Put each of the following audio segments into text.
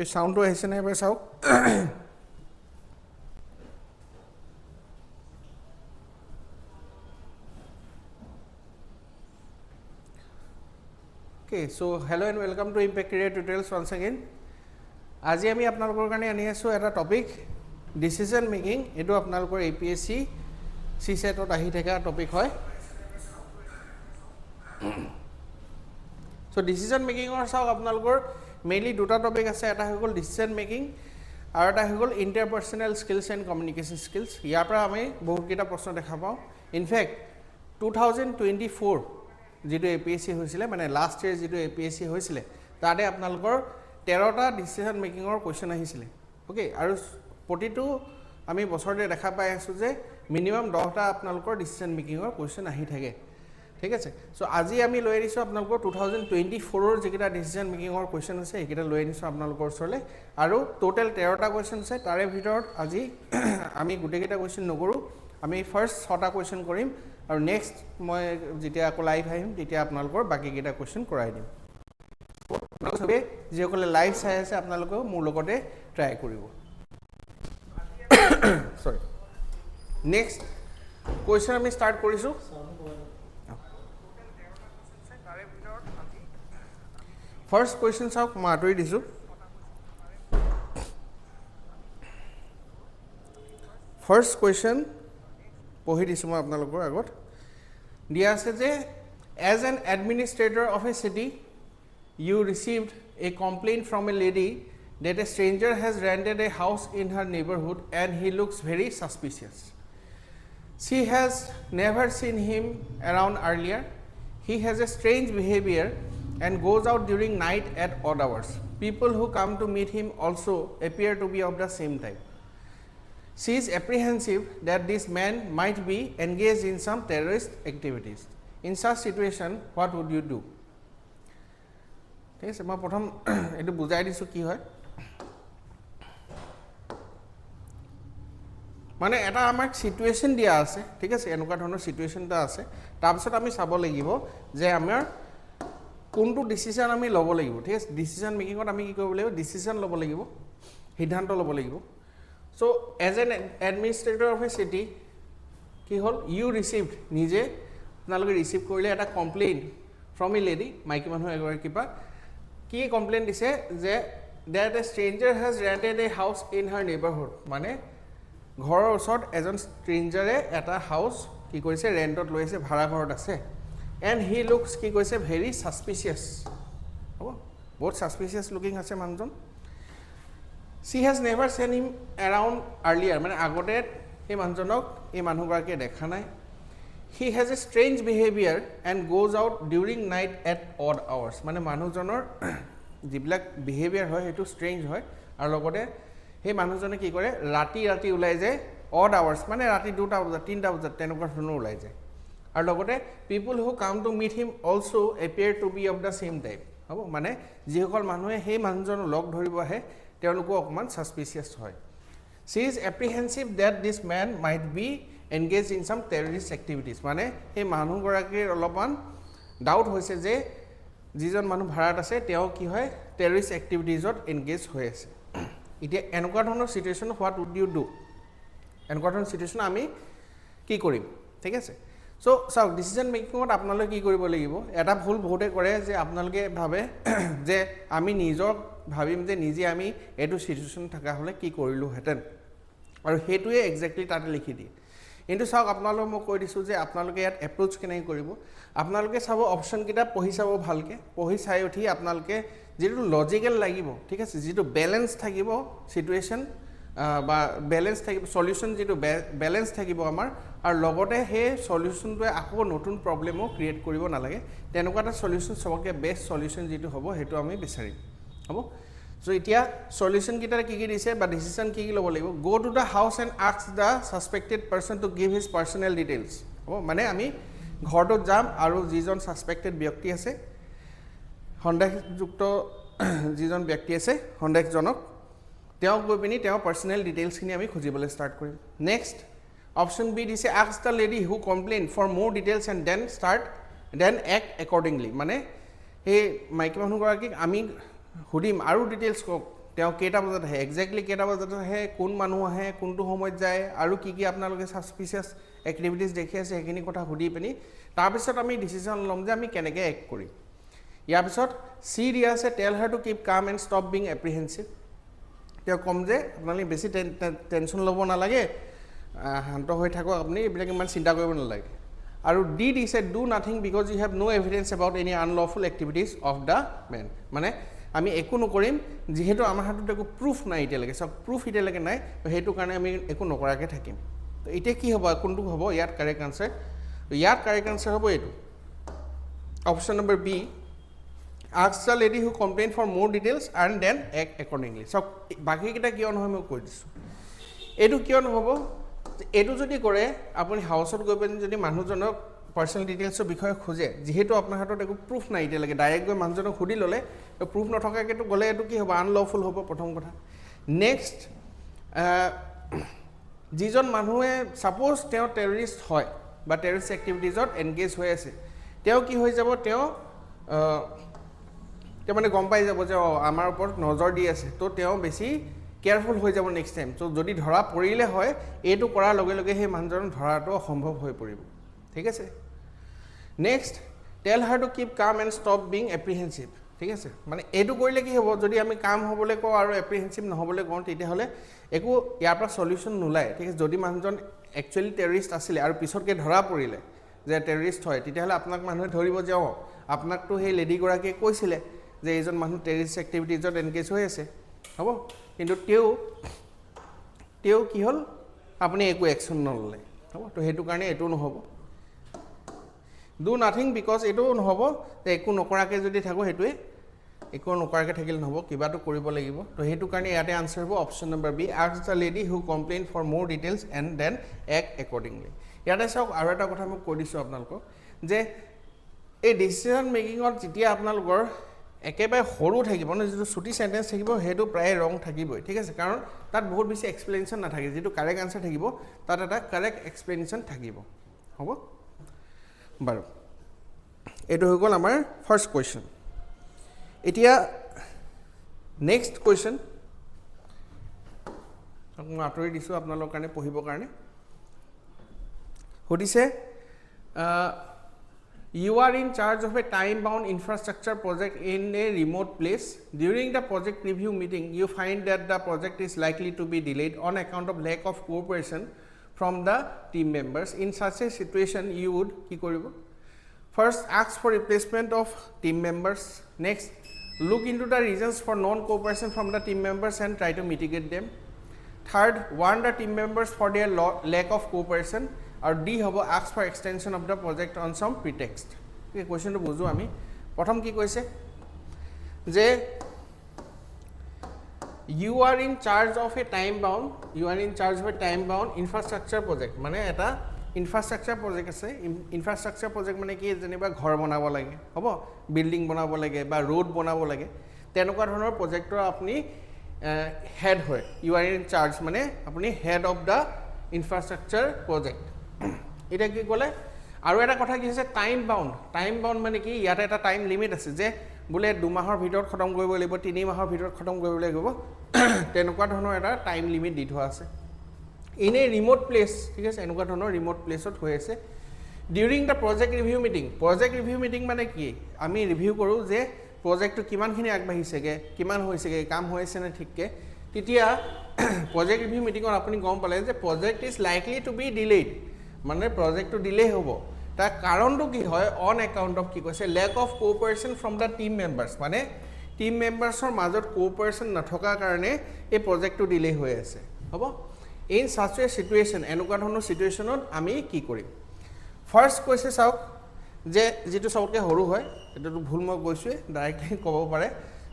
এই সাউন্ডটো আহিছে নে এবাৰ চাওক Okay, so hello and welcome to Impact Career Tutorials once again. আজি আমি আপোনালোকৰ কাৰণে আনি আছো এটা টপিক ডিসিশন মেকিং এটো আপোনালোকৰ APSC CSAT ত আহি থকা টপিক হয় so ডিসিশন মেকিং অৰ চাওক আপোনালোকৰ মেইনলি দুটা টপিক আছে এটা হৈ গল ডিসিশন মেকিং আৰু এটা হৈ গল ইন্টাৰপাৰ্সনাল স্কিলছ এণ্ড কমিউনিকেশ্যন স্কিলছ ইয়াৰ পৰা আমি বহুত কেইটা প্ৰশ্ন দেখা পাওঁ ইনফ্যাক্ট 2024 যেটো APSC হৈছিলে মানে লাষ্ট ইয়াৰ যেটো APSC হৈছিলে তাতে আপোনালোকৰ 13টা ডিসিশন মেকিংৰ কোৱেশ্চন আহিছিলে ওকে আৰু প্ৰতিটো আমি বছৰতে দেখা পাই আছো যে মিনিমাম 10টা আপোনালোকৰ ডিসিশন মেকিংৰ কোৱেশ্চন আহি থাকে ঠিক আছে সো আজি আমি লৈ আহিছো আপোনালোকৰ 2024 ৰ যেটা ডিসিশন মেকিংৰ কোৱেশ্চন আছে এইকেইটা লৈ আহিছো আপোনালোকৰ ওচৰলে আৰু টোটাল 13টা কোৱেশ্চন আছে তাৰে ভিতৰত আজি আমি গুটেকেইটা কোৱেশ্চন নকৰো আমি ফাৰ্স্ট 6টা কোৱেশ্চন কৰিম আৰু নেক্সট মই যেতিয়া আকৌ লাইভ আহিম তেতিয়া আপোনালোকৰ বাকি কেইটা কোৱেশ্চন কৰাই দিম আপোনালোক সবে যেকলে লাইভ চাই আছে আপোনালোক মোৰ লগতে ট্ৰাই কৰিব সৰি নেক্সট কোৱেশ্চন আমি স্টাৰ্ট কৰিছো ফাৰ্স্ট কোৱেশ্চন চাওক মই আঁতৰি দিছো ফাৰ্স্ট কোৱেশ্চন পঢ়ি দিছো মই আপোনালোকৰ আগত দিয়া আছে যে as an administrator of a city you received a complaint from a lady that a stranger has rented a house in her neighborhood and he looks very suspicious. She has never seen him around earlier. He has a strange behavior and goes out during night at odd hours. People who come to meet him also appear to be of the same type. She is apprehensive that this man might be engaged in some terrorist activities. In such situation, what would you do? ঠিক আছে মই প্ৰথম এটো বুজাই দিছো কি হয় মানে এটা আমাক সিচুৱেশন দিয়া আছে ঠিক আছে এনেকুৱা ধৰণৰ সিচুৱেশনটা আছে তাৰপিছত আমি চাব লাগিব যে আমাৰ কোনটো ডিসিশন আমি ল'ব লাগিব ঠিক আছে ডিসিশন মেকিংত আমি কি কৰিব লাগিব ডিসিশন ল'ব লাগিব সিদ্ধান্ত ল'ব লাগিব so as an administrator of a city কি হল you received নিজে আপোনালোকে ৰিসিভ কৰিলে এটা কমপ্লেইন from a lady মাইকী মানুহ এগৰাকী পা কি কমপ্লেইন দিছে যে that a stranger has rented a house in her neighborhood মানে ঘৰৰ ওচৰত এজন স্ট্ৰেঞ্জাৰে এটা হাউস কি কৰিছে ৰেন্টত লৈছে ভাড়া ঘৰত আছে and he looks কি কৈছে very suspicious হ'ব বহুত suspicious looking আছে মানুহজন she has never seen him around earlier মানে আগতে এই মানুহজনক এই মানুহগৰাকীয়ে দেখা নাই he has a strange behavior and goes out during night at odd hours মানে মানুহজনৰ যিবিলাক behavior হয় হেতু strange হয় আৰু লগতে এই মানুহজনে কি কৰে ৰাতি ৰাতি ওলাই যায় odd hours মানে ৰাতি 2টা বজা 3টা বজা তেনেকুৱা ধৰণৰ ওলাই যায় আৰু লগতে people who come to meet him also appear to be of the same type হ'ব মানে যিসকল মানুহে এই মানুহজনক লগ ধৰিব আহে তেওঁলোকো অকমান suspicious হয় she is apprehensive that this man might be engaged in some terrorist activities মানে এই মানুহগৰাকীৰ অলপমান ডাউট হৈছে যে যিজন মানুহ ভাড়াত আছে তেওঁ কি হয় terrorist activitiesত এনগেজ হৈ আছে এতিয়া এনেকুৱা ধৰণৰ situation what would you do এনেকুৱা ধৰণৰ সিচুৱেশন আমি কি কৰিম ঠিক আছে সো চাওক ডিসিশন মেকিংত আপোনালোকে কি কৰিব লাগিব এটা ভুল বহুতে কৰে যে আপোনালোকে ভাবে যে আমি নিজক ভাবিম যে নিজে আমি এটো সিচুৱেশন থাকা হলে কি কৰিলো হেতেন আৰু হেতুৱে এক্স্যাক্টলি তাতে লিখি দিয়ে কিন্তু চাওক আপোনালোক মই কৈ দিছো যে আপোনালোকে ইয়াত এপ্ৰোচ কেনে কৰিব আপোনালোকে চাব অপচন কিটা পঢ়ি চাব ভালকে পঢ়ি চাই উঠি আপোনালোকে যেটো লজিক্যাল লাগিব ঠিক আছে যেটো ব্যালেন্স থাকিব সিচুৱেশন বা ব্যালেন্স থাকিব সলিউশন যেটো ব্যালেন্স থাকিব আমাৰ আৰু লগতে হে সলিউশনটোৱে আকৌ নতুন প্ৰবলেমো ক্ৰিয়েট কৰিব নালাগে তেনেকুৱা এটা সলিউশন সবকে বেস্ট সলিউশন যেটো হ'ব হেতু আমি বিচাৰিম হ'ব সো এতিয়া সলিউশন কিটা কি কি দিছে বা ডিসিশন কি কি ল'ব লাগিব go to the house and ask the suspected person to give his personal details হ'ব মানে আমি ঘৰটো যাম আৰু যিজন সাসপেক্টেড ব্যক্তি আছে সন্দেহযুক্ত যিজন ব্যক্তি আছে সন্দেহজনক তেওঁ গৈ পিনি তেওঁ পাৰ্সোনাল ডিটেইলছ খিনি আমি খুজিবলৈ ষ্টাৰ্ট কৰিম নেক্সট অপচন বি দিছে ask the lady who complained for more details and then act accordingly মানে এই মাইকী মানুহগৰাকীক আমি হুডিম আৰু ডিটেইলছ তেওঁ কেইটা বজাত আহে এক্স্যাক্টলি কেইটা বজাত আহে কোন মানুহ আহে কোনটো সময়ত যায় আৰু কি আপোনালোকে সাসপিশিয়াস এক্টিভিটিজ দেখি আছে সেইখিনি কথা সুধি পিনি তাৰ পিছত আমি ডিসিশন লম যে আমি কেনেকৈ এক কৰিম ইয়াৰ পিছত সি দিয়া আছে tell her to keep calm and stop being apprehensive তেওঁ কম যে আপোনালোকে বেছি টেনশ্যন ল'ব নালাগে শান্ত হৈ থাকক আপুনি এইবিলাক ইমান চিন্তা কৰিব নালাগে আৰু ডি দিছে do nothing because you have no evidence about any unlawful activities of the men মানে আমি একো নকৰিম যেহেতু আমাৰ হাতত একো প্ৰুফ নাই এতিয়ালৈকে সব প্ৰুফ এতিয়ালৈকে নাই সেইটো কাৰণে আমি একো নকৰাকৈ থাকিম তো এতিয়া কি হ'ব কোনটো হ'ব ইয়াত কাৰেক্ট আনসাৰ ইয়াত কাৰেক্ট আনসাৰ হ'ব এইটো option number B ask the lady who complained for more details and then act accordingly so বাকি কিটা কিয় নহয় মই কৈ দিছো এটো কিয় নহব এটো যদি কৰে আপুনি হাউসত গৈ পেন যদি মানুহজনক পাৰ্সোনাল ডিটেইলসৰ বিষয়ে খোজে যেহেতু আপোনাৰ হাতত একো প্ৰুফ নাই এতিয়ালৈকে ডাইৰেক্ট গৈ মানুহজনক খুদি ললে প্ৰুফ নথকাকৈ তো গলে এটো কি হ'ব আনলফুল হ'ব প্ৰথম কথা নেক্সট যিজন মানুহে সাপোজ তেওঁ টেৰৰিষ্ট হয় বা টেৰৰিষ্ট এক্টিভিটিজত এনগেজ হৈ আছে তেওঁ কি হৈ যাব তেওঁ মানে গম পাই যাব যে আমাৰ ওপৰত নজৰ দি আছে তো তেওঁ বেছি কেয়াৰফুল হৈ যাব নেক্সট টাইম তো যদি ধৰা পৰিলে হয় এইটো কৰাৰ লগে লগে সেই মানুহজন ধৰাটো অসম্ভৱ হৈ পৰিব ঠিক আছে next tell her to keep calm and stop being apprehensive ঠিক আছে মানে এইটো কৰিলে কি হ'ব যদি আমি কাম হ'বলৈ কওঁ আৰু এপ্ৰিহেনচিভ নহ'বলৈ কওঁ তেতিয়াহ'লে একো ইয়াৰ পৰা সলিউশ্যন নোলায় ঠিক আছে যদি মানুহজন একচুৱেলি টেৰৰিষ্ট আছিলে আৰু পিছতকে ধৰা পৰিলে যে টেৰৰিষ্ট হয় তেতিয়াহ'লে আপোনাক মানুহে ধৰিব যে আপোনাকতো সেই লেডিগৰাকীয়ে কৈছিলে যে এইজন মানুহ টেৰৰিষ্ট এক্টিভিটিজত এনগেজ হৈ আছে হ'ব কিন্তু তেওঁ কি হ'ল আপুনি একো একশ্যন নললে হ'ব তো সেইটো কাৰণে এইটো নহ'ব ডু নাথিং বিকজ এইটো নহ'ব যে একো নকৰাকৈ যদি থাকোঁ সেইটোৱে একো নকৰাকৈ থাকিলে নহ'ব কিবাটো কৰিব লাগিব তো সেইটো কাৰণে ইয়াতে আনসাৰ হ'ব option number B ask the lady who complained for more details and then act accordingly ইয়াতে চাওক আৰু এটা কথা মই কৈ দিছোঁ আপোনালোকক যে এই ডিচিশন মেকিঙত যেতিয়া আপোনালোকৰ একেবাৰে সৰু থাকিব ন যেটো ছুটি সেন্টেন্স থাকিব হেতু প্ৰায় ৰং থাকিবই ঠিক আছে কাৰণ তাত বহুত বেছি এক্সপ্লেনেশন নাথাকে যেটো কাৰেক্ট আনসাৰ থাকিব তাত এটা কাৰেক্ট এক্সপ্লেনেশন থাকিব হ'ব বাৰু এটো হৈ গ'ল আমাৰ ফাৰ্স্ট কোৱেশ্চন এতিয়া নেক্সট কোৱেশ্চন মই আঁতৰি দিছো আপোনালোকৰ কাৰণে পঢ়িবৰ কাৰণে সুধিছে You are in charge of a time-bound infrastructure project in a remote place. During the project review meeting, you find that the project is likely to be delayed on account of lack of cooperation from the team members. In such a situation, you would first ask for replacement of team members. Next, look into the reasons for non-cooperation from the team members and try to mitigate them. Third, warn the team members for their lack of cooperation. আৰু D হ'ব ask for extension of the project on some pretext এই কোৱেশ্চনটো বুজো আমি প্ৰথম কি কৈছে যে you are in charge of a time bound infrastructure project মানে এটা infrastructure project আছে infrastructure project মানে কি যেনিবা ঘৰ বনাব লাগে হ'ব বিল্ডিং বনাব লাগে বা ৰোড বনাব লাগে তেনেকুৱা ধৰণৰ প্ৰজেক্টৰ আপুনি হেড হয় you are in charge মানে আপুনি head of the infrastructure project এটা কি ক'লে আৰু এটা কথা কি হৈছে টাইম বাউন্ড মানে কি ইয়াতে এটা টাইম লিমিট আছে যে বুলে 2 মাহৰ ভিতৰত খতম কৰিব লাগিব 3 মাহৰ ভিতৰত খতম কৰিব লাগিব তেনেকুৱা ধৰণৰ এটা টাইম লিমিট দি থোৱা আছে ইন এ ৰিমোট প্লেস ঠিক আছে এনেকুৱা ধৰণৰ ৰিমোট প্লেসত হৈ আছে ডিউৰিং দা প্ৰজেক্ট ৰিভিউ মিটিং মানে কি আমি ৰিভিউ কৰো যে প্ৰজেক্টটো কিমানখিনি আগবাঢ়িছেগে কিমান হৈছেগে কাম হৈছে না ঠিককে তেতিয়া প্ৰজেক্ট ৰিভিউ মিটিংত আপুনি গম পালে যে project is likely to be delayed মানে প্ৰজেক্টটো ডিলে হ'ব তাৰ কাৰণটো কি হয় অন একাউন্ট অফ কি কৈছে lack of cooperation from the team members মানে টিম মেম্বাৰ্সৰ মাজত কোঅপাৰেচন নথকা কাৰণে এই প্ৰজেক্টটো ডিলে হৈ আছে হ'ব ইন সাচ এ সিচুৱেচন এনেকুৱা ধৰণৰ সিচুৱেচনত আমি কি কৰিম ফাৰ্স্ট কৈছে চাওক যে যেটো সবকে হৰু হয় এটো ভুল মই কৈছো ডাইৰেক্টলি ক'ব পাৰে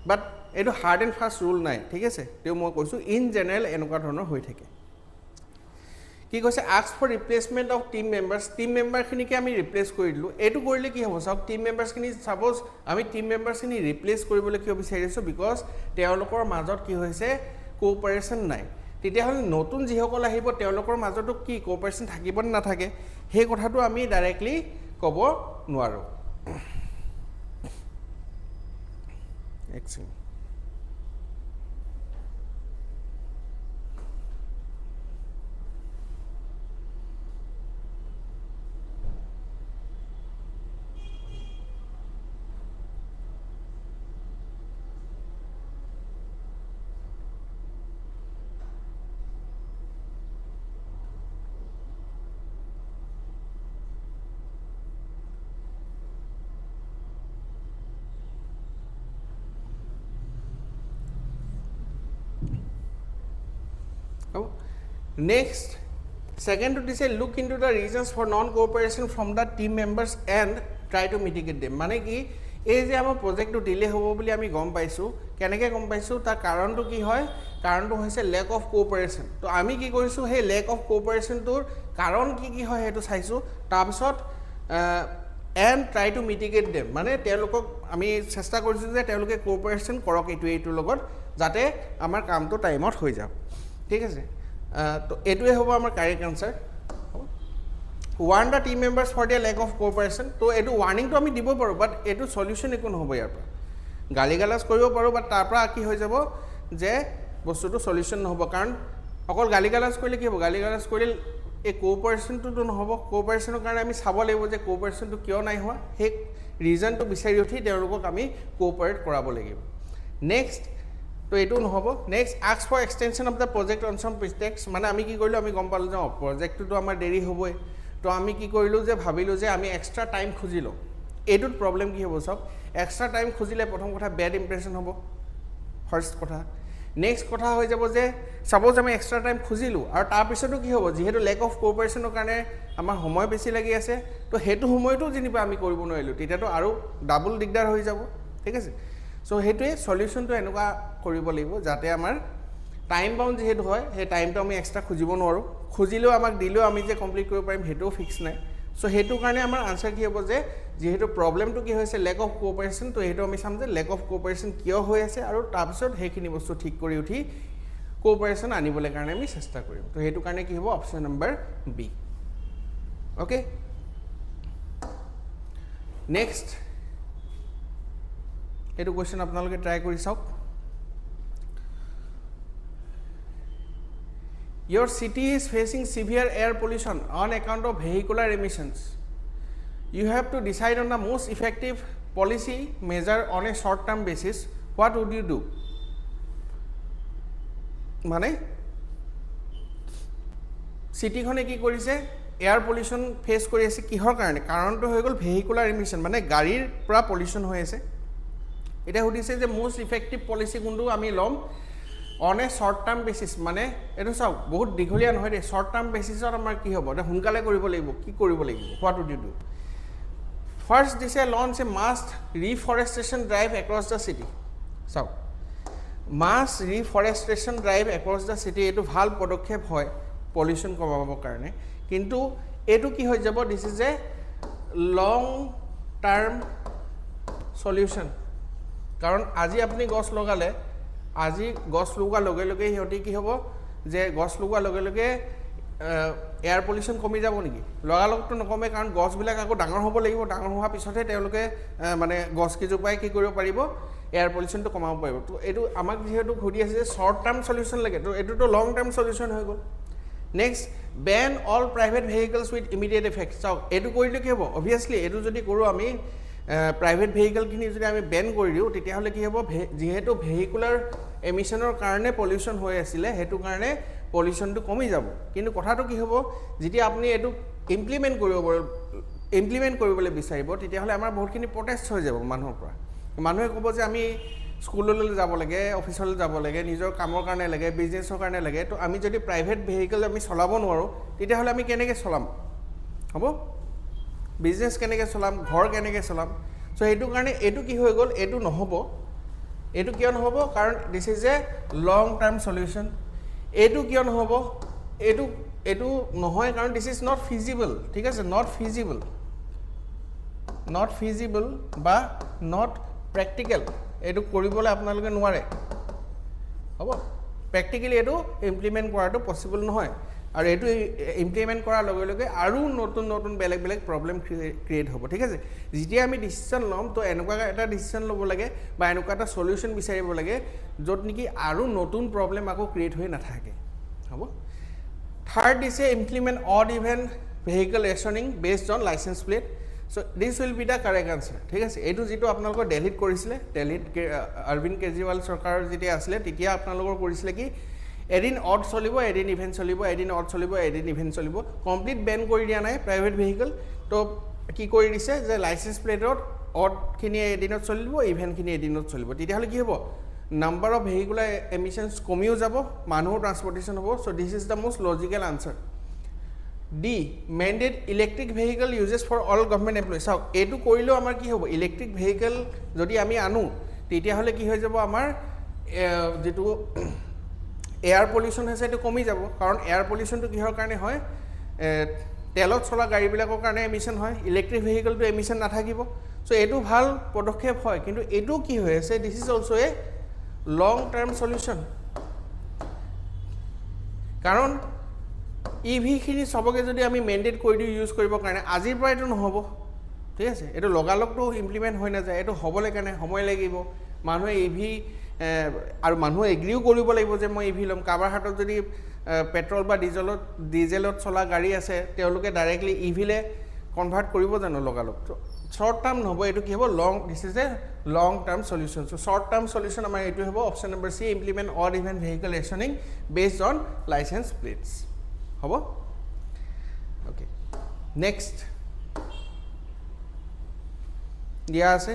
বাট এটো হাৰ্ড এন্ড ফাষ্ট ৰুল নাই ঠিক আছে তেও মই কৈছো ইন জেনাৰেল এনেকুৱা ধৰণৰ হৈ থাকে কি কৈছে ask for replacement of team member খিনিকে আমি ৰিপ্লেস কৰি দিলো এটো কৰিলে কি হ'ব সব টিম মেম্বাৰছ খিনি সাপোজ আমি টিম মেম্বাৰছ খিনি ৰিপ্লেস কৰিবলৈ কিয় বিচাৰিছো বিকজ তেওঁলোকৰ মাজত কি হৈছে কোঅপাৰেচন নাই তেতিয়া হল নতুন যিসকল আহিব তেওঁলোকৰ মাজতো কি কোঅপাৰেচন থাকিব না নাথাকে সেই কথাটো আমি ডাইৰেক্টলি ক'ব নোৱাৰো নেক্সট সেকেন্ডটো দিছে look into the reasons for non cooperation from the team members and try to mitigate them মানে কি এই যে আমাৰ প্ৰজেক্টটো ডিলে হ'ব বুলি আমি গম পাইছোঁ কেনেকৈ গম পাইছোঁ তাৰ কাৰণটো কি হয় কাৰণটো হৈছে লেক অফ কোঅপাৰেশ্যন তো আমি কি কৰিছোঁ সেই লেক অফ কোঅপাৰেশ্যনটোৰ কাৰণ কি হয় সেইটো চাইছোঁ তাৰপিছত and try to mitigate them মানে তেওঁলোকক আমি চেষ্টা কৰিছোঁ যে তেওঁলোকে কোঅপাৰেশ্যন কৰক এইটোৰ লগত যাতে আমাৰ কামটো টাইমত হৈ যাওক ঠিক আছে তো এইটোৱে হ'ব আমাৰ correct answer warn the team members for the lack of cooperation তো এইটো ৱাৰ্ণিংটো আমি দিব পাৰোঁ বাট এইটো সলিউশ্যন একো নহ'ব ইয়াৰ পৰা গালি গালাজ কৰিব পাৰোঁ বাট তাৰ পৰা কি হৈ যাব যে বস্তুটো সলিউশ্যন নহ'ব কাৰণ অকল গালি গালাজ কৰিলে কি হ'ব গালি গালাজ কৰিলে এই কোঅপাৰেশ্যনটোতো নহ'ব কোঅপাৰেশ্যনৰ কাৰণে আমি চাব লাগিব যে কোঅপাৰেশ্যনটো কিয় নাই হোৱা সেই ৰিজনটো বিচাৰি উঠি তেওঁলোকক আমি কোঅপাৰেট কৰাব লাগিব নেক্সট তো এইটো নহ'ব next ask for extension of the project on some pretext মানে আমি কি কৰিলোঁ আমি গম পালোঁ যে প্ৰজেক্টটোতো আমাৰ দেৰি হ'বই তো আমি কি কৰিলোঁ যে ভাবিলোঁ যে আমি এক্সট্ৰা টাইম খুজি লওঁ এইটোত প্ৰব্লেম কি হ'ব চাওক এক্সট্ৰা টাইম খুজিলে প্ৰথম কথা বেড ইম্প্ৰেশ্যন হ'ব ফাৰ্ষ্ট কথা নেক্সট কথা হৈ যাব যে ছাপ'জ আমি এক্সট্ৰা টাইম খুজিলোঁ আৰু তাৰপিছতো কি হ'ব যিহেতু লেক অফ কোঅপাৰেশ্যনৰ কাৰণে আমাৰ সময় বেছি লাগি আছে তো সেইটো সময়তো যেনিবা আমি কৰিব নোৱাৰিলোঁ তেতিয়াতো আৰু ডাবল দিগদাৰ হৈ যাব ঠিক আছে চ' সেইটোৱে সলিউশ্যনটো এনেকুৱা কৰিব লাগিব যাতে আমাৰ টাইম বাউণ্ড যিহেতু হয় সেই টাইমটো আমি এক্সট্ৰা খুজিব নোৱাৰোঁ খুজিলেও আমাক দিলেও আমি যে কমপ্লিট কৰিব পাৰিম সেইটোও ফিক্স নাই চ' সেইটো কাৰণে আমাৰ আনচাৰ কি হ'ব যে যিহেতু প্ৰব্লেমটো কি হৈছে লেক অফ কোঅপাৰেশ্যন তো সেইটো আমি চাম যে লেক অফ কোঅপাৰেশ্যন কিয় হৈ আছে আৰু তাৰপিছত সেইখিনি বস্তু ঠিক কৰি উঠি কোঅপাৰেশ্যন আনিবলৈ কাৰণে আমি চেষ্টা কৰিম তো সেইটো কাৰণে কি হ'ব option number B okay next এইটো কুৱেশ্যন আপোনালোকে ট্ৰাই কৰি চাওক Your city is facing severe air pollution on account of vehicular emissions. You have to decide on the most effective policy measure on a short-term basis. What would you do? মানে চিটিখনে কি কৰিছে air pollution face কৰি আছে কিহৰ কাৰণে কাৰণটো হৈ গ'ল ভেহিকুলাৰ এমিশ্যন মানে গাড়ীৰ পৰা পলিউশ্যন হৈ আছে এতিয়া সুধিছে যে মোষ্ট ইফেক্টিভ পলিচি কোনটো আমি ল'ম on a short term basis মানে এইটো চাওক বহুত দীঘলীয়া নহয় দেই শ্বৰ্ট টাৰ্ম বেচিছত আমাৰ কি হ'ব এতিয়া সোনকালে কৰিব লাগিব কি কৰিব লাগিব what would you do first দিছে launch a mass reforestation drive across the city চাওক mass reforestation drive across the city এইটো ভাল পদক্ষেপ হয় পলিউশ্যন কমাবৰ কাৰণে কিন্তু এইটো কি হৈ যাব দিছ is a long term solution কাৰণ আজি আপুনি গছ লগালে আজি গছ লগোৱাৰ লগে লগে সিহঁতি কি হ'ব যে গছ লগোৱাৰ লগে লগে এয়াৰ পলিউশ্যন কমি যাব নেকি লগালগতো নকমে কাৰণ গছবিলাক আকৌ ডাঙৰ হ'ব লাগিব ডাঙৰ হোৱাৰ পিছতহে তেওঁলোকে মানে গছকেইজোপাই কি কৰিব পাৰিব এয়াৰ পলিউশ্যনটো কমাব পাৰিব তো এইটো আমাক যিহেতু সুধি আছে যে শ্বৰ্ট টাৰ্ম সলিউশ্যন লাগে তো এইটোতো লং টাৰ্ম সলিউশ্যন হৈ গ'ল next ban all private vehicles with immediate effect চাওক এইটো কৰিলে কি হ'ব অভিয়াছলি এইটো যদি কৰোঁ আমি প্ৰাইভেট ভেহিকলখিনি যদি আমি বেন কৰি দিওঁ তেতিয়াহ'লে কি হ'ব যিহেতু ভেহিকুলাৰ এমিশ্যনৰ কাৰণে পলিউশ্যন হৈ আছিলে সেইটো কাৰণে পলিউশ্যনটো কমি যাব কিন্তু কথাটো কি হ'ব যেতিয়া আপুনি এইটো ইমপ্লিমেণ্ট কৰিবলৈ বিচাৰিব তেতিয়াহ'লে আমাৰ বহুতখিনি প্ৰটেষ্ট হৈ যাব মানুহৰ পৰা মানুহে ক'ব যে আমি স্কুললৈ যাব লাগে অফিচলৈ যাব লাগে নিজৰ কামৰ কাৰণে লাগে বিজনেছৰ কাৰণে লাগে তো আমি যদি প্ৰাইভেট ভেহিকল আমি চলাব নোৱাৰোঁ তেতিয়াহ'লে আমি কেনেকৈ চলাম হ'ব বিজনেছ কেনেকৈ চলাম ঘৰ কেনেকৈ চলাম চ' সেইটো কাৰণে এইটো কি হৈ গ'ল এইটো নহ'ব এইটো কিয় নহ'ব কাৰণ দিছ is a long term solution এইটো কিয় নহ'ব এইটো নহয় কাৰণ দিছ ইজ নট ফিজিবল ঠিক আছে নট ফিজিবল বা নট প্ৰেক্টিকেল এইটো কৰিবলৈ আপোনালোকে নোৱাৰে হ'ব প্ৰেক্টিকেলি এইটো ইমপ্লিমেণ্ট কৰাটো পচিবল নহয় আৰু এইটো ইমপ্লিমেণ্ট কৰাৰ লগে লগে আৰু নতুন বেলেগ প্ৰব্লেম ক্ৰিয়েট হ'ব ঠিক আছে যেতিয়া আমি ডিচিশ্যন ল'ম তো এনেকুৱা এটা ডিচিশ্যন ল'ব লাগে বা এনেকুৱা এটা সলিউশ্যন বিচাৰিব লাগে য'ত নেকি আৰু নতুন প্ৰব্লেম আকৌ ক্ৰিয়েট হৈ নাথাকে হ'ব থাৰ্ড দিছে implement odd even vehicle rationing based on licence plate so' this will be the correct answer ঠিক আছে এইটো যিটো আপোনালোকৰ দিল্লীত কৰিছিলে দিল্লীত অৰবিন্দ কেজৰিৱাল চৰকাৰ যেতিয়া আছিলে তেতিয়া আপোনালোকৰ কৰিছিলে কি এদিন অড চলিব এদিন ইভেণ্ট চলিব এদিন অড চলিব এদিন ইভেণ্ট চলিব কমপ্লিট বেন কৰি দিয়া নাই প্ৰাইভেট ভেহিকল তো কি কৰি দিছে যে লাইচেঞ্চ প্লেটত অডখিনি এদিনত চলিব ইভেণ্টখিনি এদিনত চলিব তেতিয়াহ'লে কি হ'ব নাম্বাৰ অফ ভেহিকুলাৰ এমিশনছ কমিও যাব মানুহৰ ট্ৰান্সপৰ্টেশ্যন হ'ব so' this is the most logical answer D mandate electric vehicle uses for all government employees চাওক এইটো কৰিলেও আমাৰ কি হ'ব ইলেক্ট্ৰিক ভেহিকল যদি আমি আনো তেতিয়াহ'লে কি হৈ যাব আমাৰ যেটো এয়াৰ পলিউশ্যন হৈছে এইটো কমি যাব কাৰণ এয়াৰ পলিউশ্যনটো কিহৰ কাৰণে হয় তেলত চলা গাড়ীবিলাকৰ কাৰণে এমিশ্যন হয় ইলেক্ট্ৰিক ভেহিকলটো এমিশ্যন নাথাকিব চ' এইটো ভাল পদক্ষেপ হয় কিন্তু এইটো কি হৈ আছে this is also' A long term solution কাৰণ ইভিখিনি সবকে যদি আমি মেণ্ডেট কৰি দিওঁ ইউজ কৰিবৰ কাৰণে আজিৰ পৰা এইটো নহ'ব ঠিক আছে এইটো লগালগটো ইমপ্লিমেণ্ট হৈ নাযায় এইটো হ'বলৈ কাৰণে সময় লাগিব মানুহে ইভি আৰু মানুহে এগ্ৰিও কৰিব লাগিব যে মই ইভি ল'ম কাৰোবাৰ হাতত যদি পেট্ৰল বা ডিজেলত চলা গাড়ী আছে তেওঁলোকে ডাইৰেক্টলি ইভিলে কনভাৰ্ট কৰিব জানো লগালগ শৰ্ট টাৰ্ম নহ'ব এইটো কি হ'ব long this is a long term solution so' short term solution আমাৰ এইটো হ'ব option number C implement odd even vehicle rationing based on licence plates হ'ব অ'কে নেক্সট দিয়া আছে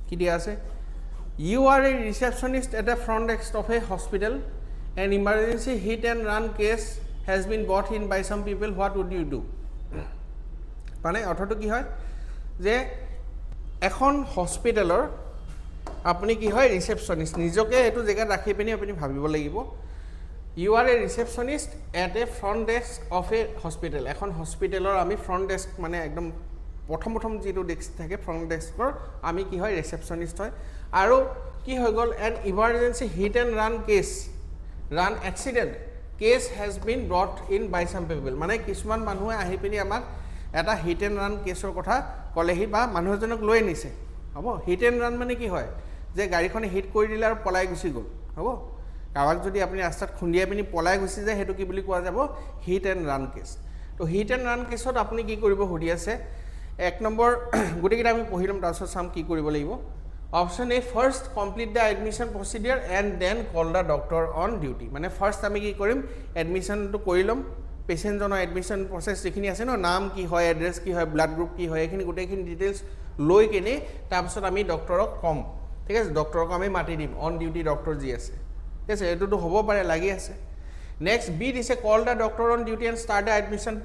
কি দিয়া আছে you are a receptionist at the front desk of a hospital an emergency hit and run case has been brought in by some people what would you do মানে অৰ্থটো কি হয় যে এখন হস্পিটেলৰ আপুনি কি হয় ৰিসেপশনিষ্ট নিজকে এটো জেগাত ৰাখি পিনি আপুনি ভাবিব লাগিব you are a receptionist at a front desk of a hospital এখন হস্পিটেলৰ আমি ফ্ৰন্ট ডেস্ক মানে একদম প্ৰথম যেটো ডেস্ক থাকে ফ্ৰন্ট ডেস্কৰ আমি কি হয় ৰিসেপশনিষ্ট হয় আৰু কি হৈ গল an emergency hit and run case run accident case has been brought in by some people মানে কিছুমান মানুহে আহি পিনি আমাক এটা হিট এণ্ড ৰান কেছৰ কথা ক'লেহি বা মানুহজনক লৈ নিছে হ'ব হিট এণ্ড ৰান মানে কি হয় যে গাড়ীখনে হিট কৰি দিলে আৰু পলাই গুচি গ'ল হ'ব কাবাক যদি আপুনি ৰাস্তাত খুন্দিয়াই পিনি পলাই গুচি যায় হেতু কি বুলি কোৱা যাব হিট এণ্ড ৰান কেছ তো হিট এণ্ড ৰান কেছত আপুনি কি কৰিব সুধি আছে এক নম্বৰ গুটিকেইটা আমি পঢ়িলম তাৰপিছত চাম কি কৰিব লাগিব option A first complete the admission procedure and then call the doctor on duty মানে ফাৰ্ষ্ট আমি কি কৰিম এডমিশ্যনটো কৰি ল'ম পেচেণ্টজনৰ এডমিশ্যন প্ৰচেছ যিখিনি আছে ন নাম কি হয় এড্ৰেছ কি হয় ব্লাড গ্ৰুপ কি হয় এইখিনি গোটেইখিনি ডিটেইলছ লৈ কিনে তাৰপিছত আমি ডক্টৰক কম ঠিক আছে ডক্টৰক আমি মাতি দিম অন ডিউটি ডক্টৰ যি আছে ঠিক আছে এইটোতো হ'ব পাৰে লাগি আছে নেক্সট বি দিছে call the doctor on duty and start the admission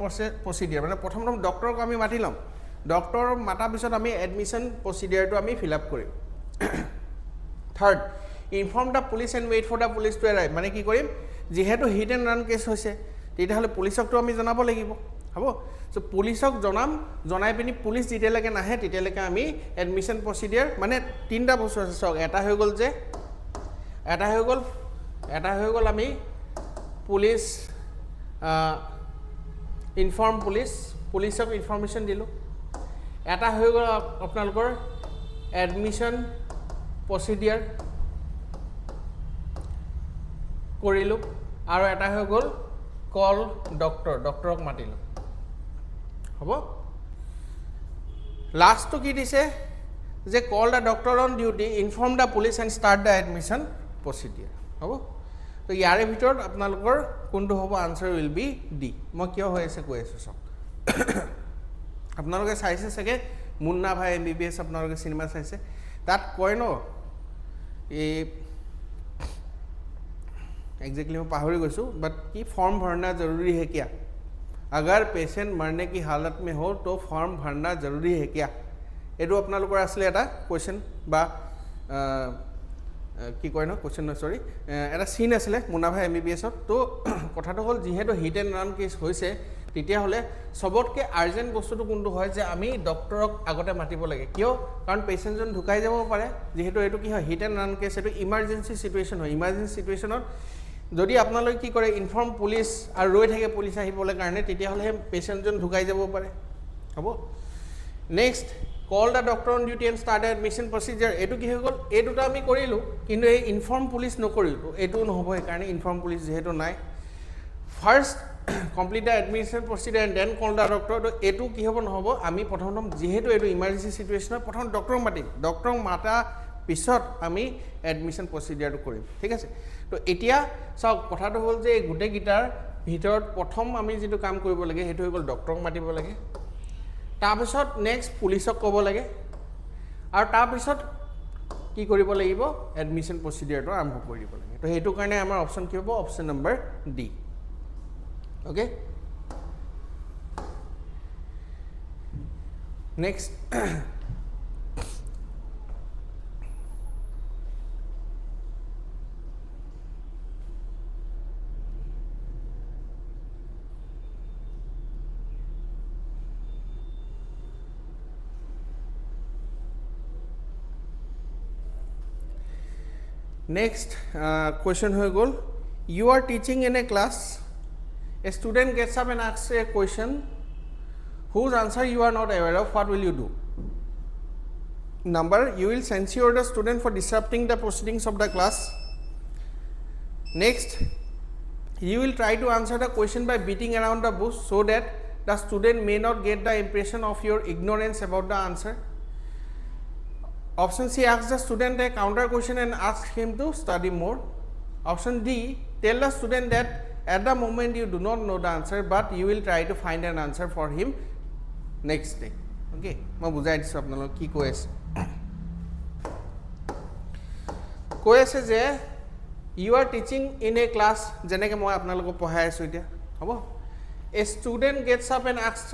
procedure মানে প্ৰথম ডক্টৰক আমি মাতি ল'ম ডক্টৰ মাতাৰ পিছত আমি এডমিশ্যন প্ৰচিডিউৰটো আমি ফিল আপ কৰিম third inform the police and wait for the police to arrive মানে কি কৰিম যিহেতু হিট এণ্ড ৰান কেছ হৈছে তেতিয়াহ'লে পুলিচকতো আমি জনাব লাগিব হ'ব চ' পুলিচক জনাই পিনি পুলিচ যেতিয়ালৈকে নাহে তেতিয়ালৈকে আমি এডমিশ্যন প্ৰচিডিউৰ মানে তিনিটা বস্তু আছে চাওক এটা হৈ গ'ল আমি পুলিচ ইনফৰ্ম পুলিচক ইনফৰ্মেশ্যন দিলোঁ এটা হৈ গ'ল আপোনালোকৰ এডমিশ্যন প্ৰচিডিউৰ কৰিলোঁ আৰু এটা হৈ গ'ল কল ডক্টৰক মাতিলোঁ হ'ব লাষ্টটো কি দিছে যে call the doctor on duty inform the police and start the admission procedure হ'ব তো ইয়াৰে ভিতৰত আপোনালোকৰ কোনটো হ'ব আনচাৰ উইল বি ডি মই কিয় হৈ আছে কৈ আছোঁ চাওক আপোনালোকে চাইছে চাগে মুন্না ভাই MBBS আপোনালোকে চিনেমা চাইছে তাত কয় ন এই एग्जैक्टली मैं पाहरी गई बट कि फॉर्म भरना जरूरी है क्या अगर पेशेंट मरने की हालत में हो तो फॉर्म भरना जरूरी है क्या ये अपना आसले एटा क्वेश्चन बा कि कय न क्वेश्चन न सॉरी एटा सीन आसले मुन्ना भाई MBBS तो कथाটো হল যেহেতু হিট এণ্ড ৰান কেছ হৈছে তেতিয়াহ'লে সবতকৈ আৰ্জেণ্ট বস্তুটো কোনটো হয় যে আমি ডক্টৰক আগতে মাতিব লাগে কিয় কাৰণ পেচেণ্টজন ঢুকাই যাব পাৰে যেহেতু এইটো কি হয় হিট এণ্ড ৰান কেছ এইটো ইমাৰ্জেঞ্চি সিচুৱেশ্যন হয় ইমাৰ্জেঞ্চি সিচুৱেশ্যনত যদি আপোনালোকে কি কৰে ইনফৰ্ম পুলিচ আৰু ৰৈ থাকে পুলিচ আহিবলৈ কাৰণে তেতিয়াহ'লে পেচেণ্টজন ঢুকাই যাব পাৰে হ'ব next call the doctor on duty and start admission procedure এইটো কি হৈ গ'ল এই দুটা আমি কৰিলোঁ কিন্তু এই ইনফৰ্ম পুলিচ নকৰিলোঁ এইটো নহ'ব সেইকাৰণে ইনফৰ্ম পুলিচ যিহেতু নাই first complete the admission procedure and then call the doctor তো এইটো কি হ'ব নহ'ব আমি প্ৰথম যিহেতু এইটো ইমাৰ্জেঞ্চি চিটুৱেশ্যনত প্ৰথম ডক্টৰক মাতিম ডক্টৰক মাতা পিছত আমি এডমিশ্যন প্ৰচিডিউৰটো কৰিম ঠিক আছে তো এতিয়া চাওক কথাটো হ'ল যে গোটেই গিটাৰ ভিতৰত প্ৰথম আমি যেটো কাম কৰিব লাগে হেতু হৈ গল ডক্টৰক মাতিব লাগে তাৰপিছত নেক্সট পুলিচক ক'ব লাগে আৰু তাৰপিছত কি কৰিব লাগিব এডমিশ্যন প্ৰচিডিউৰটো আৰম্ভ কৰি দিব লাগে তো হেতু কাৰণে আমাৰ অপচন কি হ'ব option number D okay next Next question হৈ গ'ল you are teaching in a class a student gets up and asks a question whose answer you are not aware of what will you do number you will censure the student for disrupting the proceedings of the class next you will try to answer the question by beating around the bush so that the student may not get the impression of your ignorance about the answer Option C asks the student a counter question and asks him to study more. Option D tell the student that at the moment you do not know the answer but you will try to find an answer for him next day. Okay, মই বুজাই দিছো আপোনালোক কি কৈ আছে যে you are teaching in a class যেনেকৈ মই আপোনালোকক পঢ়াই আছো এতিয়া হ'ব a student gets up and asks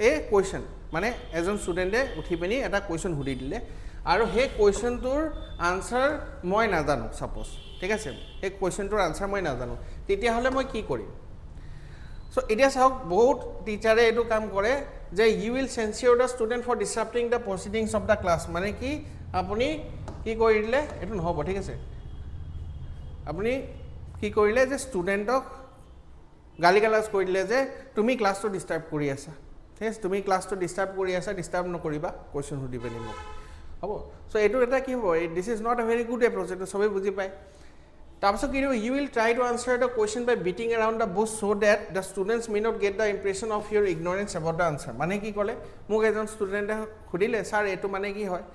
a question মানে এজন স্টুডেন্টে উঠি পিনি এটা কোৱেশ্চন সুধি দিলে আৰু সেই কোৱেশ্চনটোৰ আনসাৰ মই নাজানো সাপোজ ঠিক আছে সেই কোৱেশ্চনটোৰ আনসাৰ মই নাজানো তেতিয়া হলে মই কি কৰিম সো এতিয়া চাওক বহুত টিচাৰে এটো কাম কৰে যে you will censure the student for disrupting the proceedings of the class মানে কি আপুনি কি কৰিলে এটো নহব ঠিক আছে আপুনি কি কৰিলে যে ষ্টুডেন্টক গালি গালাজ কৰি দিলে যে তুমি ক্লাছটো ডিস্টাৰ্ব কৰি আছা Yes, তুমি ক্লাছটো ডিস্টাৰ্ব কৰি আছা ডিস্টাৰ্ব নকৰিবা কোৱেশ্চন সুধি পেনি মোক হ'ব সো এটো এটা কি হ'ব this is not a very good approach এটো সবে বুজি পায় তাৰপিছত কি you will try to answer the question by beating around the bush so that the students may not get the impression of your ignorance about the answer মানে কি ক'লে মোক এজন ষ্টুডেণ্টে সুধিলে ছাৰ এটো মানে কি হয়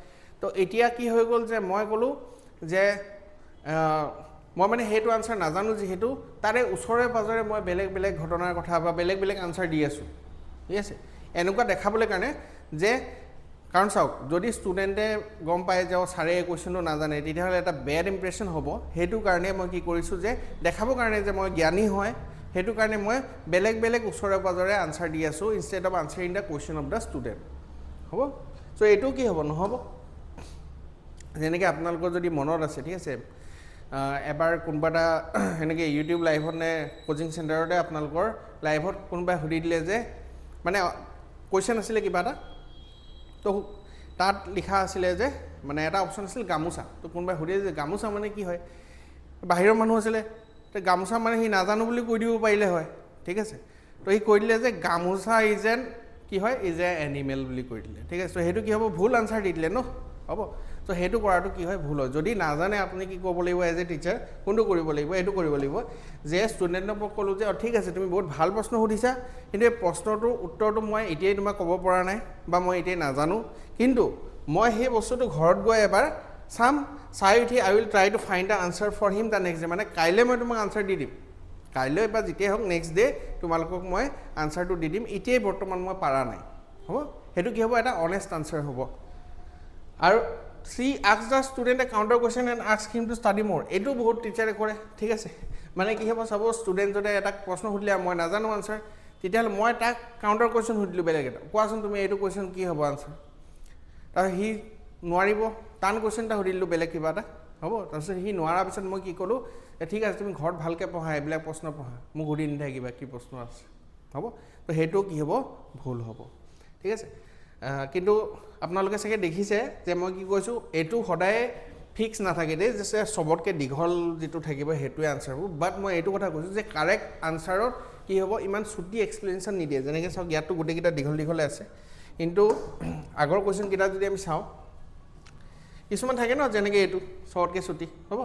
তো এতিয়া কি হৈ গ'ল যে মই ক'লো যে মই মানে হেতু আনসাৰ নাজানো যেহেতু তাৰে ওচৰে পাজৰে মই বেলেগ বেলেগ ঘটনাৰ কথা বা বেলেগ বেলেগ আনসাৰ দি আছো ঠিক আছে এনেকুৱা দেখাবলৈ কাৰণে যে কাৰণ চাওক যদি ষ্টুডেণ্টে গম পায় যে ছাৰে কোৱেশ্চনটো নাজানে তেতিয়াহ'লে এটা বেড ইমপ্ৰেছন হ'ব হেতু কাৰণে মই কি কৰিছো যে দেখাবৰ কাৰণে যে মই জ্ঞানী হয় হেতু কাৰণে মই বেলেগ বেলেগ ওচৰে পাজৰে আনসাৰ দি আছো instead of answering the question of the student হ'ব সো এটো কি হ'ব নহ'ব যেনেকৈ আপোনালোকৰ যদি মনত আছে ঠিক আছে এবাৰ কোনবাটা এনেকৈ ইউটিউব লাইভত নে কোচিং চেণ্টাৰতে আপোনালোকৰ লাইভত কোনবাই সুধি দিলে যে মানে কোৱেশ্চন আছিলে কিবা এটা তো তাত লিখা আছিলে যে মানে এটা অপচন আছিল গামুচা তো কোনবাই সুধে যে গামুচা মানে কি হয় বাহিৰৰ মানুহ আছিলে তো গামুচা মানে সি নাজানো বুলি কৈ দিব পাৰিলে হয় ঠিক আছে তো সি কৈ দিলে যে গামুচা ইজ এন কি হয় ইজ এ এনিমেল বুলি কৈ দিলে ঠিক আছে তো হেতু কি হ'ব ভুল আনসাৰ দি দিলে ন হ'ব তো হেতু কৰাটো কি হয় ভুল হয় যদি নাজানে আপুনি কি ক'ব লাগিব এজ এ টিচাৰ কোনটো কৰিব লাগিব এটো কৰিব লাগিব যে ষ্টুডেণ্টক ক'লো যে ঠিক আছে তুমি বহুত ভাল প্ৰশ্ন সুধিছা কিন্তু এই প্ৰশ্নটোৰ উত্তৰটো মই এতিয়াই তোমাক ক'ব পৰা নাই বা মই এতিয়াই নাজানো কিন্তু মই সেই বস্তুটো ঘৰত গৈ এবাৰ চাম চাই উঠি I will try to find the answer for him the next day মানে কাইলৈ মই তোমাক আনসাৰ দি দিম কাইলৈ বা যেতিয়াই হওক নেক্সট ডে তোমালোকক মই আনসাৰটো দি দিম এতিয়াই বৰ্তমান মই পাৰা নাই হ'ব হেতু কি হ'ব এটা অনেষ্ট আনসাৰ হ'ব আৰু সি asks the student a counter question and asks him to study more এটো বহুত টিচাৰে কৰে ঠিক আছে মানে কি হ'ব সাপোজ ষ্টুডেণ্ট যদি এটা প্ৰশ্ন সুধিলে মই নাজানো আনসাৰ তেতিয়াহ'লে মই তাক কাউণ্টাৰ কুৱেশ্যন সুধিলোঁ বেলেগ এটা কোৱাচোন তুমি এইটো কুৱেশ্যন কি হ'ব আনসাৰ তাৰ সি নোৱাৰিব টান কুৱেশ্যন এটা সুধিলোঁ বেলেগ কিবা এটা হ'ব তাৰপিছত সি নোৱাৰাৰ পিছত মই কি ক'লোঁ ঠিক আছে তুমি ঘৰত ভালকৈ পঢ়া এইবিলাক প্ৰশ্ন পঢ়া মোক সুধি নাথাকিবা কি প্ৰশ্ন আছে হ'ব তো সেইটো কি হ'ব ভুল হ'ব ঠিক আছে কিন্তু আপোনালোকে চাগে দেখিছে যে মই কি কৈছোঁ এইটো সদায় ফিক্স নাথাকে দেই যে সবতকৈ দীঘল যিটো থাকিব সেইটোৱে আনসাৰ হ'ব বাট মই এইটো কথা কৈছোঁ যে কাৰেক্ট আনসাৰত কি হ'ব ইমান ছুটি এক্সপ্লেনেশ্যন নিদিয়ে যেনেকৈ চাওক ইয়াতো গোটেইকেইটা দীঘল দীঘলে আছে কিন্তু আগৰ কুৱেশ্যনকেইটা যদি আমি চাওঁ কিছুমান থাকে ন যেনেকৈ এইটো শ্বৰ্টকৈ ছুটি হ'ব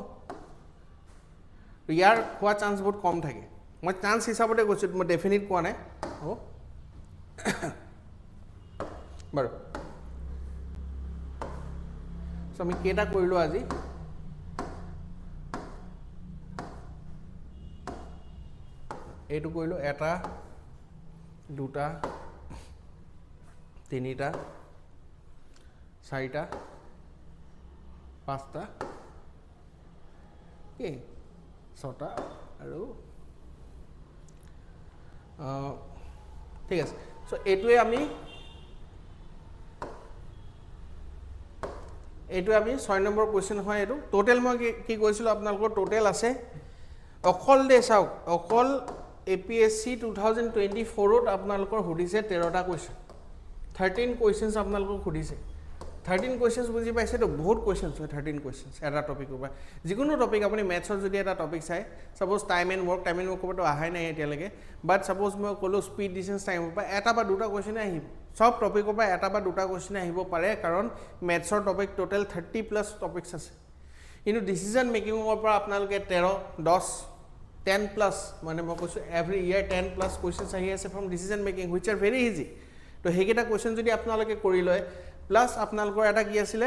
ইয়াৰ হোৱা চান্স বহুত কম থাকে মই চান্স হিচাপতে কৈছোঁ মই ডেফিনিট কোৱা নাই হ'ব বাৰু আমি কেইটা কৰিলো আজি এইটো কৰিলো এটা দুটা তিনিটা চাৰিটা পাঁচটা কি ছটা আৰু ঠিক আছে সো এইটোৱে আমি 6 নম্বৰ কোৱেশ্চন হয় এইটো টোটেল মই কি কৈছিলো আপোনালোকৰ টোটেল আছে অকল দে চাওক অকল APSC 2024 ত আপোনালোকৰ সুধিছে 13টা কোৱেশ্চন 13 কোৱেশ্চনছ আপোনালোকক সুধিছে 13 কোৱেশ্চনছ বুজি পাইছে তো বহুত কোৱেশ্চনছ হয় 13 কোৱেশ্চনছ এটা টপিকৰ পৰা যিকোনো টপিক আপুনি মেথছৰ যদি এটা টপিক চাই সাপোজ টাইম এণ্ড ৱৰ্ক তো আহাই নাই এতিয়ালৈকে বাট সাপোজ মই ক'লো স্পীড ডিসটেন্স টাইমৰ পৰা এটা বা দুটা কোৱেশ্চন আহিব সব টপিকৰ পৰা এটা বা দুটা কোৱেশ্চন আহিব পাৰে কাৰণ মেথছৰ টপিক টোটেল 30 প্লাস টপিকছ আছে কিন্তু ডিসিশন মেকিংৰ পৰা আপোনালোকে 13 10 10 প্লাস মানে মই কৈছো এভৰি ইয়াৰ 10 প্লাস কোৱেশ্চনছ আহি আছে from decision making which are very easy তো হেকিটা কোৱেশ্চন যদি আপোনালোকে কৰি লয় প্লাস আপোনালোকৰ এটা কি আছিল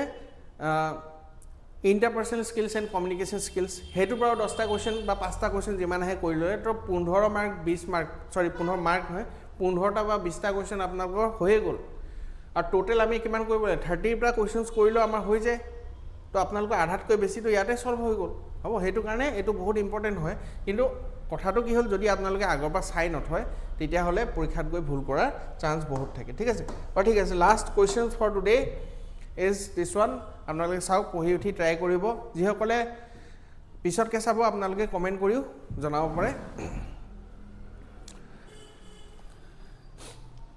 ইন্টাৰপাৰ্সনাল স্কিলছ এণ্ড কমিউনিকেশ্যন স্কিলছ হেতু পৰা 10টা কোৱেশ্চন বা 5টা কোৱেশ্চন যিমান আহে কৰি লয় তো 15 মাৰ্ক 20 মাৰ্ক সৰি 15 মাৰ্ক নহয় 15টা বা 20টা কোৱেশ্চন আপোনালোকৰ হৈ গ'ল আৰু টোটেল আমি কিমান কৰিব লাগে 30 পৰা কোৱেশ্চনছ কৰিলো আমাৰ হৈ যায় তো আপোনালোকৰ আধাতকৈ বেছি তো ইয়াতে সলভ হৈ গ'ল হ'ব হেতু কাৰণে এটো বহুত ইম্পৰ্টেন্ট হয় কিন্তু কথাটো কি হল যদি আপোনালোকে আগৰ পৰা চাই নথয় তেতিয়া হলে পৰীক্ষাত গৈ ভুল কৰাৰ চান্স বহুত থাকে ঠিক আছে আৰু ঠিক আছে last question for today is this one আপোনালোকে চাওক পঢ়ি উঠি ট্ৰাই কৰিব যিসকলে পিছতকে চাব আপোনালোকে কমেন্ট কৰিও জনাব পাৰে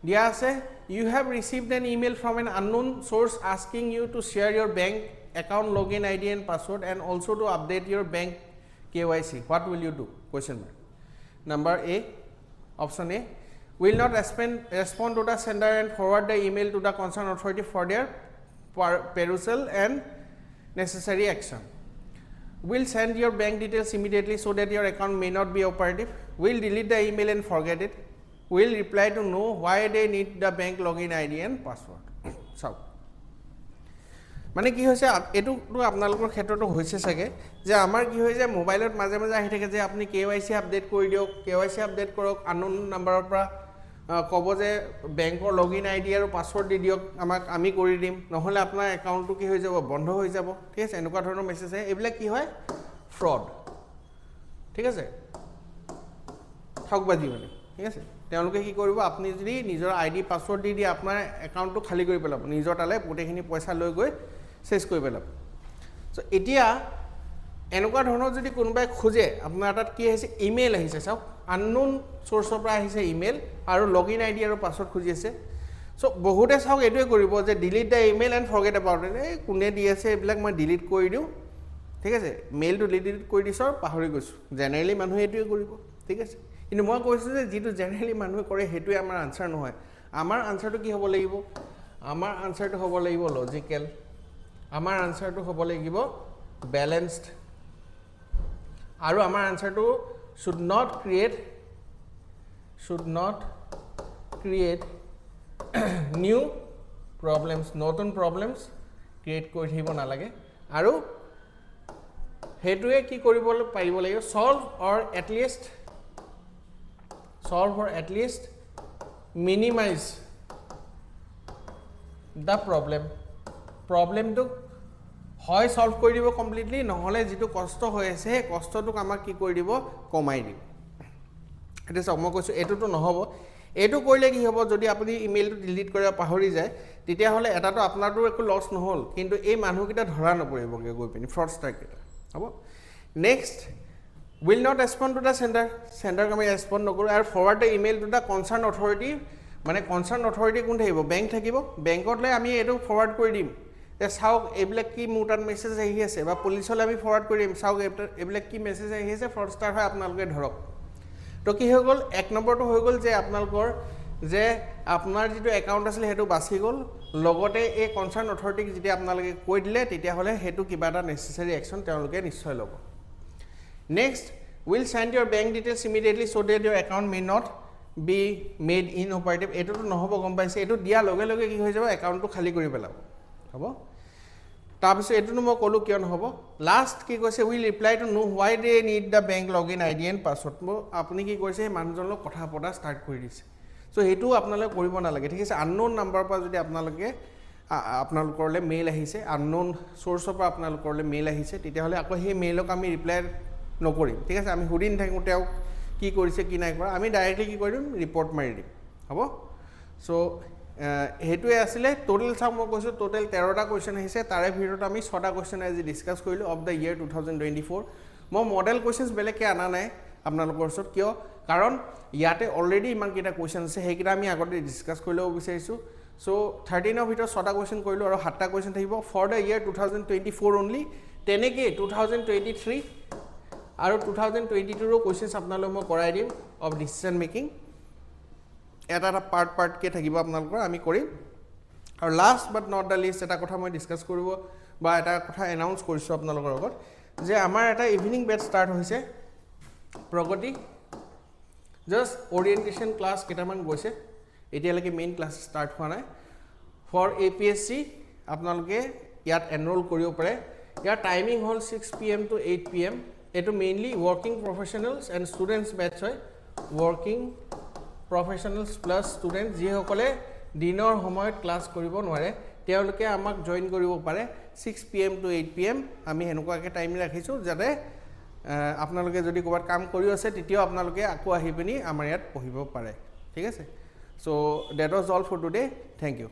দিয়া আছে you have received an email from an unknown source asking you to share your bank account login ID and password and also to update your bank KYC what will you do question mark number A option A will not respond to the sender and forward the email to the concerned authority for their perusal and necessary action will send your bank details immediately so that your account may not be operative will delete the email and forget it will reply to know why they need the bank login ID and password so মানে কি হৈছে এটো আপোনালোকৰ ক্ষেত্ৰটো হৈছে সাগে যে আমাৰ কি হৈ যায় মোবাইলত মাঝে মাঝে আহি থাকে যে আপুনি কেওয়াইসি আপডেট কৰি দিওক কেওয়াইসি আপডেট কৰক আননোন নাম্বাৰৰ পৰা কব যে বেংকৰ লগইন আইডি আৰু পাসওয়াৰ্ড দি দিওক আমাক আমি কৰি দিম নহলে আপোনাৰ একাউণ্টটো কি হৈ যাব বন্ধ হৈ যাব ঠিক আছে এনেকুৱা ধৰণৰ মেছেজ আহে এইবিলাক কি হয় ফ্ৰড ঠিক আছে ঠগবাজি মানে ঠিক আছে তেওঁলোকে কি কৰিব আপুনি যদি নিজৰ আইডি পাসওয়াৰ্ড দি দিয়ে আপোনাৰ একাউণ্টটো খালি কৰি পেলাব নিজৰ তালে পুটেখিনি পইচা লৈ গৈ শেষ কৰি পেলাব সো এতিয়া এনেকুৱা ধৰণৰ যদি কোনোবাই খোজে আপোনাৰ তাত কি আহিছে ইমেইল আহিছে চাওক আননোন সোৰ্সৰ পৰা আহিছে ইমেইল আৰু লগইন আইডি আৰু পাসওয়াৰ্ড খুজি আছে সো বহুতে চাওক এটোৱে কৰিব যে delete the email and forget about it এই কোনে দি আছে এইবিলাক মই ডিলিট কৰি দিও ঠিক আছে মেইলটো ডিলিট কৰি দিছ পাহৰি গৈছো জেনাৰেলি মানুহে এটোৱে কৰিব ঠিক আছে কিন্তু মই কৈছো যে যেটো জেনাৰেলি মানুহে কৰে হেতুৱে আমাৰ আনসাৰ নহয় আমাৰ আনসাৰটো কি হ'ব লাগিব আমাৰ আনসাৰটো হ'ব লাগিব লজিক্যাল আমাৰ আনসাৰটো হ'ব লাগিব ব্যালেন্সড আৰু আমাৰ আনসাৰটো should not create new problems নতুন problems create কৰি থাকিব নালাগে আৰু হেতুৱে কি কৰিব পাৰিব লাগিব solve or at least minimize the problem to হয় সলভ কৰি দিব কমপ্লিটলি নহলে যেটো কষ্ট হৈ আছে হে কষ্টটো আমাক কি কৰি দিব কমাই দিব এটা সময় কৈছো এটোটো নহব এটো কৰিলে কি হ'ব যদি আপুনি ইমেইলটো ডিলিট কৰা পাহৰি যায় তেতিয়া হলে এটাটো আপোনাৰটো একো লস নহল কিন্তু এই মানুহকিটা ধৰা নপৰিবগে গৈ পিনি ফ্ৰডষ্টাৰ কিটা হ'ব next will not respond to the sender আমি ৰেসপন্ড নকৰো আৰু forward the email to the concerned authority মানে concerned authority কোন থাকিব বেংক থাকিব বেংকতলৈ আমি এটো ফৰৱাৰ্ড কৰি দিম চাওক এইবিলাক কি মোটান মেছেজ আহি আছে বা পুলিচলৈ আমি ফৰৱাৰ্ড কৰিম চাওক এইবিলাক কি মেছেজ আহি আছে ফ্ৰডষ্টাৰ হয় আপোনালোকে ধৰক তো কি হৈ গল এক নম্বৰটো হৈ গল যে আপোনালোকৰ যে আপোনাৰ যেটো একাউণ্ট আছিল হেতু বাছি গল লগতে এই কনসাৰ্ন অথৰিটিক যেতিয়া আপোনালোকে কৈ দিলে তেতিয়া হলে হেতু কিবা এটা নেসেসারি অ্যাকশন তেওঁলোকে নিশ্চয় ল'ব next will send your bank details immediately so that your account may not be made inoperative এটোটো নহব গম পাইছে এটো দিয়া লগে লগে কি হৈ যাব একাউণ্টটো খালি কৰি পেলাব হ'ব তাৰপিছত এইটোনো মই ক'লোঁ কিয় নহ'ব লাষ্ট কি কৈছে will reply to know why they need the bank log in I D and password মই আপুনি কি কৰিছে সেই মানুহজনৰ লগত কথা পতা ষ্টাৰ্ট কৰি দিছে চ' সেইটোও আপোনালোকে কৰিব নালাগে ঠিক আছে আননোন নাম্বাৰৰ পৰা যদি আপোনালোকৰলৈ মেইল আহিছে আননোন চ'ৰ্চৰ পৰা আপোনালোকৰলৈ মেইল আহিছে তেতিয়াহ'লে আকৌ সেই মেইলক আমি ৰিপ্লাই নকৰিম ঠিক আছে আমি সুধি নাথাকোঁ তেওঁক কি কৰিছে কি নাই কৰা আমি ডাইৰেক্টলি কি কৰি দিম ৰিপৰ্ট মাৰি দিম হ'ব চ' সেইটোৱে আছিলে টোটেল চাওক মই কৈছোঁ টোটেল 13টা কুৱেশ্যন আহিছে তাৰে ভিতৰত আমি 6টা কুৱেশ্যন আজি ডিছকাছ কৰিলোঁ অফ দ্য ইয়েৰ 2024 মই মডেল কুৱেশ্যনছ বেলেগকৈ অনা নাই আপোনালোকৰ ওচৰত কিয় কাৰণ ইয়াতে অলৰেডি ইমানকেইটা কুৱেশ্যন আছে সেইকেইটা আমি আগতে ডিছকাছ কৰি ল'ব বিচাৰিছোঁ চ' 13ৰ ভিতৰত 6টা কুৱেশ্যন কৰিলোঁ আৰু 7টা কুৱেশ্যন থাকিব ফৰ দ্য ইয়েৰ 2024 অনলি তেনেকৈ 2023 আৰু 2022ৰো কুৱেশ্যনছ আপোনালোকক মই কৰাই দিম অফ ডিচিশ্যন মেকিং এটা পাৰ্টকৈ থাকিব আপোনালোকৰ আমি কৰিম আৰু last but not the least এটা কথা মই ডিছকাছ কৰিব বা এটা কথা এনাউন্স কৰিছোঁ আপোনালোকৰ লগত যে আমাৰ এটা ইভিনিং বেটছ ষ্টাৰ্ট হৈছে প্ৰগতি জাষ্ট অৰিয়েণ্টেশ্যন ক্লাছ কেইটামান গৈছে এতিয়ালৈকে মেইন ক্লাছ ষ্টাৰ্ট হোৱা নাই ফৰ APSC আপোনালোকে ইয়াত এনৰোল কৰিব পাৰে ইয়াৰ টাইমিং হ'ল 6 PM to 8 PM এইটো mainly working professionals and students batches হয় ৱৰ্কিং প্ৰফেশ্যনেলছ প্লাছ ষ্টুডেণ্ট যিসকলে দিনৰ সময়ত ক্লাছ কৰিব নোৱাৰে তেওঁলোকে আমাক জইন কৰিব পাৰে 6 PM to 8 PM আমি সেনেকুৱাকৈ টাইম ৰাখিছোঁ যাতে আপোনালোকে যদি ক'ৰবাত কাম কৰি আছে তেতিয়াও আপোনালোকে আকৌ আহি পিনি আমাৰ ইয়াত পঢ়িব পাৰে ঠিক আছে so' that was all for today thank U